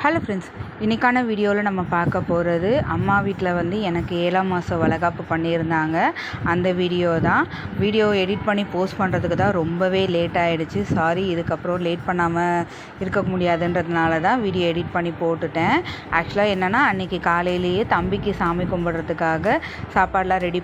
Hello friends, இன்றைக்கான வீடியோவில் நம்ம பார்க்க போகிறது அம்மா வீட்டில் வந்து எனக்கு 7ஆம் மாதம் வளைகாப்பு பண்ணியிருந்தாங்க. அந்த வீடியோ எடிட் பண்ணி போஸ்ட் பண்ணுறதுக்கு தான் ரொம்பவே லேட் ஆகிடுச்சு. சாரி, இதுக்கப்புறம் லேட் பண்ணாமல் இருக்க முடியாதுன்றதுனால தான் வீடியோ எடிட் பண்ணி போட்டுட்டேன். ஆக்சுவலாக என்னென்னா, அன்றைக்கி காலையிலேயே தம்பிக்கு சாமி கும்பிட்றதுக்காக சாப்பாடெலாம் ரெடி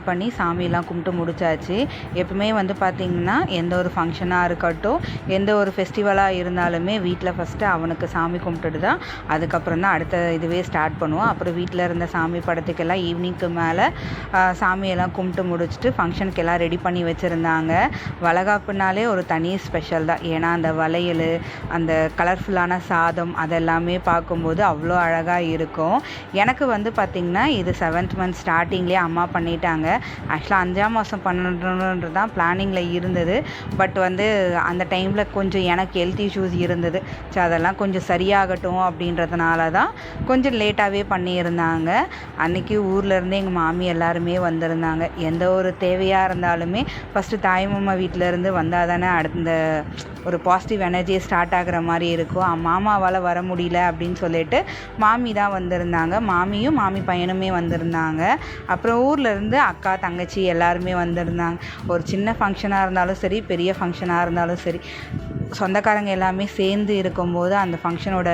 பண்ணி சாமியெல்லாம் கும்பிட்டு முடிச்சாச்சு. எப்பவுமே வந்து பார்த்திங்கன்னா, எந்த ஒரு ஃபங்க்ஷனாக இருக்கட்டும், எந்த ஒரு ஃபெஸ்டிவலாக இருந்தாலுமே வீட்டில் ஃபஸ்ட்டு அவனுக்கு சாமி கும்பிட்டுட்டு தான் அதுக்கப்புறம் தான் அடுத்த இதுவே ஸ்டார்ட் பண்ணுவோம். அப்புறம் வீட்டில் இருந்த சாமி படத்துக்கெல்லாம் ஈவினிங்க்கு மேலே சாமியெல்லாம் கும்பிட்டு முடிச்சுட்டு ஃபங்க்ஷனுக்கெல்லாம் ரெடி பண்ணி வச்சுருந்தாங்க. வளைகாப்புனாலே ஒரு தனி ஸ்பெஷல் தான். ஏன்னா அந்த வளையல், அந்த கலர்ஃபுல்லான சாதம், அதெல்லாமே பார்க்கும்போது அவ்வளோ அழகாக இருக்கும். எனக்கு வந்து பார்த்திங்கன்னா, இது 7th மந்த் ஸ்டார்டிங்லேயே அம்மா பண்ணிட்டாங்க. ஆக்சுவலாக 5ஆம் மாதம் பண்ணணுன்றது தான் பிளானிங்கில் இருந்தது. பட் வந்து அந்த டைமில் கொஞ்சம் எனக்கு ஹெல்த் இஷ்யூஸ் இருந்தது. ஸோ அதெல்லாம் கொஞ்சம் சரியாகட்டும் அப்படின்றதுனால தான் கொஞ்சம் லேட்டாகவே பண்ணியிருந்தாங்க. அன்றைக்கி ஊர்லேருந்து எங்கள் மாமி எல்லாருமே வந்திருந்தாங்க. எந்த ஒரு தேவையாக இருந்தாலுமே ஃபஸ்ட்டு தாய்மாமா வீட்டிலேருந்து வந்தால் தானே அடுத்த ஒரு பாசிட்டிவ் எனர்ஜியை ஸ்டார்ட் ஆகிற மாதிரி இருக்கும். மாமாவால் வர முடியல அப்படின்னு சொல்லிட்டு மாமி தான் வந்திருந்தாங்க. மாமியும் மாமி பையனுமே வந்திருந்தாங்க. அப்புறம் ஊர்லேருந்து அக்கா, தங்கச்சி எல்லாருமே வந்திருந்தாங்க. ஒரு சின்ன ஃபங்க்ஷனாக இருந்தாலும் சரி, பெரிய ஃபங்க்ஷனாக இருந்தாலும் சரி, சொந்தக்காரங்க எல்லாமே சேர்ந்து இருக்கும்போது அந்த ஃபங்க்ஷனோட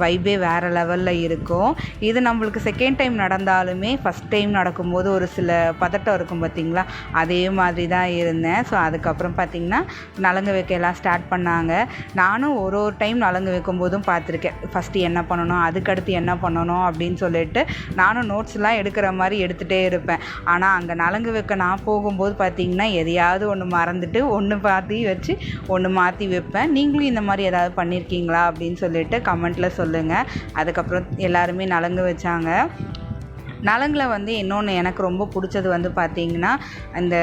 வைபே வேறு லெவலில் இருக்கும். இது நம்மளுக்கு செகண்ட் டைம் நடந்தாலுமே ஃபஸ்ட் டைம் நடக்கும்போது ஒரு சில பதட்டம் இருக்கும் பார்த்திங்களா, அதே மாதிரி தான் இருந்தேன். ஸோ அதுக்கப்புறம் பார்த்திங்கன்னா நலங்கு வைக்க எல்லாம் ஸ்டார்ட் பண்ணாங்க. நானும் ஒரு டைம் நலங்கு வைக்கும்போதும் பார்த்துருக்கேன். ஃபஸ்ட்டு என்ன பண்ணணும், அதுக்கடுத்து என்ன பண்ணணும் அப்படின்னு சொல்லிட்டு நானும் நோட்ஸ்லாம் எடுக்கிற மாதிரி எடுத்துகிட்டே இருப்பேன். ஆனால் அங்கே நலங்கு வைக்க நான் போகும்போது பார்த்திங்கன்னா எதையாவது ஒன்று மறந்துட்டு ஒன்று மாற்றி வச்சு ஒன்று மாற்றி வைப்பேன். நீங்களும் இந்த மாதிரி ஏதாவது பண்ணியிருக்கீங்களா அப்படின்னு சொல்லிட்டு கமெண்ட்டில் சொல்லுங்கள். அதுக்கப்புறம் எல்லாருமே நலங்கு வச்சாங்க. நலங்கில் வந்து இன்னொன்று எனக்கு ரொம்ப பிடிச்சது வந்து பார்த்திங்கன்னா, அந்த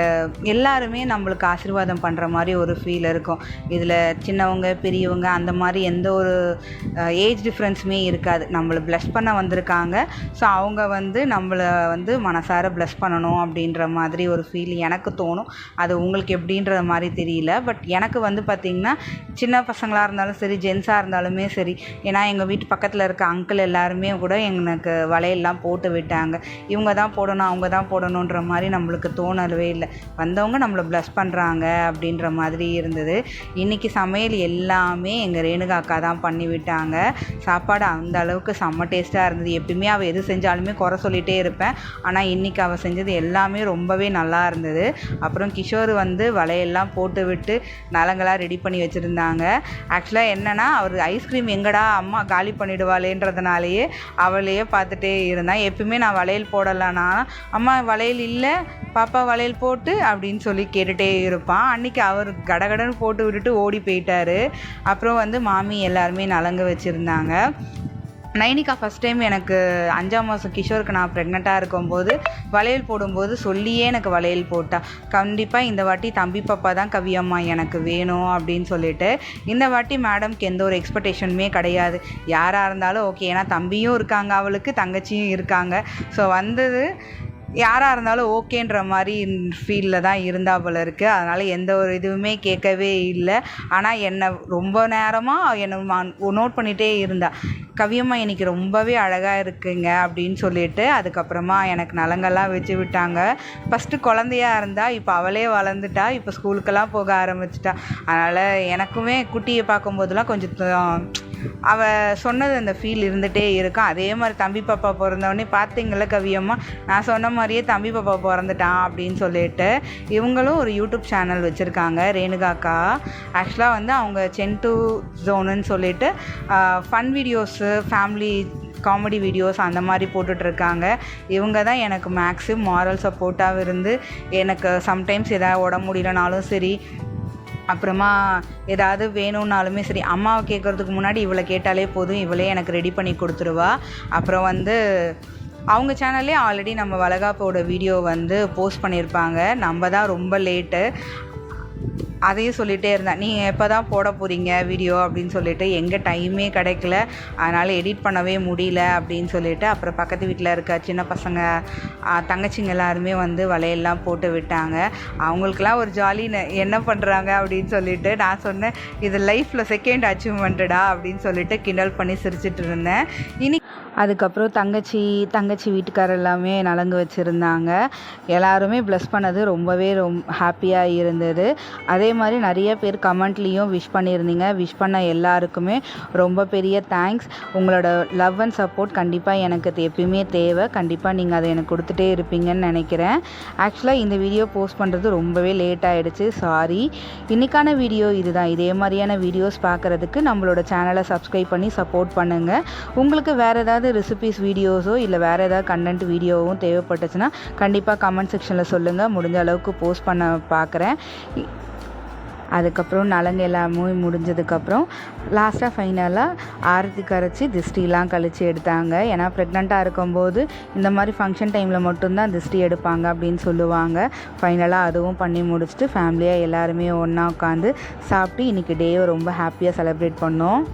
எல்லாருமே நம்மளுக்கு ஆசீர்வாதம் பண்ணுற மாதிரி ஒரு ஃபீல் இருக்கும். இதில் சின்னவங்க, பெரியவங்க அந்த மாதிரி எந்த ஒரு ஏஜ் டிஃப்ரென்ஸுமே இருக்காது. நம்மளை ப்ளஸ் பண்ண வந்திருக்காங்க. ஸோ அவங்க வந்து நம்மளை வந்து மனசார ப்ளஸ் பண்ணணும் அப்படின்ற மாதிரி ஒரு ஃபீல் எனக்கு தோணும். அது உங்களுக்கு எப்படின்ற மாதிரி தெரியல. பட் எனக்கு வந்து பார்த்திங்கன்னா, சின்ன பசங்களாக இருந்தாலும் சரி, ஜென்ஸாக இருந்தாலுமே சரி, ஏன்னா எங்கள் வீட்டு பக்கத்தில் இருக்க அங்கிள் எல்லாருமே கூட எனக்கு வளையல்லாம் போட்டு விட்டாங்க. இவங்க தான் போடணும், அவங்க தான் போடணுன்ற மாதிரி நம்மளுக்கு தோணவே இல்லை. வந்தவங்க நம்மளை ப்ளஸ் பண்ணுறாங்க அப்படின்ற மாதிரி இருந்தது. இன்றைக்கி சமையல் எல்லாமே எங்கள் ரேணுகா அக்கா தான் பண்ணி விட்டாங்க. சாப்பாடு அந்த அளவுக்கு செம்ம டேஸ்ட்டாக இருந்தது. எப்பயுமே அவள் எது செஞ்சாலுமே குறை சொல்லிகிட்டே இருப்பேன். ஆனால் இன்றைக்கி அவள் செஞ்சது எல்லாமே ரொம்பவே நல்லா இருந்தது. அப்புறம் கிஷோர் வந்து வளையெல்லாம் போட்டு விட்டு நலங்களாக ரெடி பண்ணி வச்சுருந்தாங்க. ஆக்சுவலாக என்னென்னா, அவர் ஐஸ்கிரீம் எங்கடா அம்மா காலி பண்ணிவிடுவாளேன்றதுனாலேயே அவளையே பார்த்துட்டே இருந்தான். எப்பயுமே நான் வளையல் போடலான்னா, அம்மா வளையல் இல்லை, பாப்பா வளையல் போட்டு அப்படின்னு சொல்லி கேட்டுகிட்டே இருப்பான். அன்றைக்கி அவர் கடகடன்னு போட்டு விட்டுட்டு ஓடி போயிட்டார். அப்புறம் வந்து மாமி எல்லாருமே நலங்கு வச்சுருந்தாங்க. நைனிகா ஃபஸ்ட் டைம் எனக்கு 5ஆம் மாதம் கிஷோருக்கு நான் ப்ரெக்னெண்ட்டாக இருக்கும்போது வளையல் போடும்போது சொல்லியே எனக்கு வளையல் போட்டா. கண்டிப்பாக இந்த வாட்டி தம்பி பாப்பா தான் கவியம்மா எனக்கு வேணும் அப்படின்னு சொல்லிட்டு. இந்த வாட்டி மேடம்க்கு எந்த ஒரு எக்ஸ்பெக்டேஷனுமே கிடையாது. யாராக இருந்தாலும் ஓகே, ஏன்னா தம்பியும் இருக்காங்க, அவளுக்கு தங்கச்சியும் இருக்காங்க. ஸோ வந்தது யாராக இருந்தாலும் ஓகேன்ற மாதிரி ஃபீலில் தான் இருந்தா போல இருக்குது. அதனால் எந்த ஒரு இதுவுமே கேட்கவே இல்லை. ஆனால் என்னை ரொம்ப நேரமாக என்னை நோட் பண்ணிகிட்டே இருந்தா. கவியம்மா இன்றைக்கி ரொம்பவே அழகாக இருக்குங்க அப்படின்னு சொல்லிட்டு அதுக்கப்புறமா எனக்கு நலங்கெல்லாம் வச்சு விட்டாங்க. ஃபஸ்ட்டு குழந்தையாக இருந்தா, இப்போ அவளே வளர்ந்துட்டா, இப்போ ஸ்கூலுக்கெல்லாம் போக ஆரம்பிச்சிட்டா. அதனால் எனக்குமே குட்டியை பார்க்கும்போதெல்லாம் கொஞ்சம் அவள் சொன்னது அந்த ஃபீல் இருந்துகிட்டே இருக்கும். அதே மாதிரி தம்பி பாப்பா பிறந்தவொடனே பார்த்திங்கள கவியம்மா, நான் சொன்ன மாதிரியே தம்பி பாப்பா பிறந்துட்டான் அப்படின்னு சொல்லிட்டு. இவங்களும் ஒரு யூடியூப் சேனல் வச்சுருக்காங்க, ரேணுகாக்கா. ஆக்சுவலாக வந்து அவங்க சென்டு ஜோனுன்னு சொல்லிட்டு fun videos, family comedy videos அந்த மாதிரி போட்டுட்ருக்காங்க. இவங்க தான் எனக்கு மேக்ஸிமம் மாரல் சப்போர்ட்டாக இருந்து, எனக்கு சம்டைம்ஸ் எதாவது உடம்பு முடியலனாலும் சரி, அப்புறமா ஏதாவது வேணும்னாலுமே சரி, அம்மாவை கேட்குறதுக்கு முன்னாடி இவளை கேட்டாலே போதும், இவளே எனக்கு ரெடி பண்ணி கொடுத்துருவா. அப்புறம் வந்து அவங்க சேனல்லே ஆல்ரெடி நம்ம வளைகாப்போட வீடியோ வந்து போஸ்ட் பண்ணியிருப்பாங்க. நம்ம தான் ரொம்ப லேட்டு. அதையும் சொல்லிகிட்டே இருந்தேன், நீங்கள் எப்போ தான் போட போகிறீங்க வீடியோ அப்படின்னு சொல்லிட்டு. எங்கே டைமே கிடைக்கல, அதனால் எடிட் பண்ணவே முடியல அப்படின்னு சொல்லிட்டு. அப்புறம் பக்கத்து வீட்டில் இருக்க சின்ன பசங்க தங்கச்சிங்க எல்லாருமே வந்து வலையெல்லாம் போட்டு விட்டாங்க. அவங்களுக்கெல்லாம் ஒரு ஜாலி, என்ன பண்ணுறாங்க அப்படின்னு சொல்லிட்டு. நான் சொன்னேன், இது லைஃப்பில் செகண்ட் அச்சீவ்மெண்ட்டடா அப்படின்னு சொல்லிட்டு கிண்டல் பண்ணி சிரிச்சிட்டு இருந்தேன். அதுக்கப்புறம் தங்கச்சி வீட்டுக்காரர் எல்லாமே நலங்கு வச்சுருந்தாங்க. எல்லாருமே ப்ளஸ் பண்ணது ரொம்பவே ஹாப்பியாக இருந்தது. அதே மாதிரி நிறைய பேர் கமெண்ட்லேயும் விஷ் பண்ணியிருந்தீங்க. விஷ் பண்ண எல்லாருக்குமே ரொம்ப பெரிய தேங்க்ஸ். உங்களோட லவ் அண்ட் சப்போர்ட் கண்டிப்பாக எனக்கு எப்பயுமே தேவை. கண்டிப்பாக நீங்கள் அதை எனக்கு கொடுத்துட்டே இருப்பீங்கன்னு நினைக்கிறேன். ஆக்சுவலாக இந்த வீடியோ போஸ்ட் பண்ணுறது ரொம்பவே லேட் ஆகிடுச்சு, சாரி. இன்றைக்கான வீடியோ இதுதான். இதே மாதிரியான வீடியோஸ் பார்க்குறதுக்கு நம்மளோட சேனலை சப்ஸ்கிரைப் பண்ணி சப்போர்ட் பண்ணுங்கள். உங்களுக்கு வேறு ஏதாவது ரெசிபீஸ் வீடியோஸோ இல்லை வேறு ஏதாவது கண்டென்ட் வீடியோவும் தேவைப்பட்டுச்சுன்னா கண்டிப்பாக கமெண்ட் செக்ஷனில் சொல்லுங்கள். முடிஞ்ச அளவுக்கு போஸ்ட் பண்ண பார்க்குறேன். அதுக்கப்புறம் நலங்கு எல்லாமே முடிஞ்சதுக்கப்புறம் லாஸ்ட்டாக ஃபைனலாக ஆரத்தி கரைச்சி திஷ்டிலாம் கழித்து எடுத்தாங்க. ஏன்னா ப்ரெக்னெண்ட்டாக இருக்கும்போது இந்த மாதிரி ஃபங்க்ஷன் டைமில் மட்டும்தான் திஷ்டி எடுப்பாங்க அப்படின்னு சொல்லுவாங்க. ஃபைனலாக அதுவும் பண்ணி முடிச்சுட்டு ஃபேமிலியாக எல்லாருமே ஒன்றா உட்காந்து சாப்பிட்டு இன்றைக்கி டேவை ரொம்ப ஹாப்பியாக செலிப்ரேட் பண்ணோம்.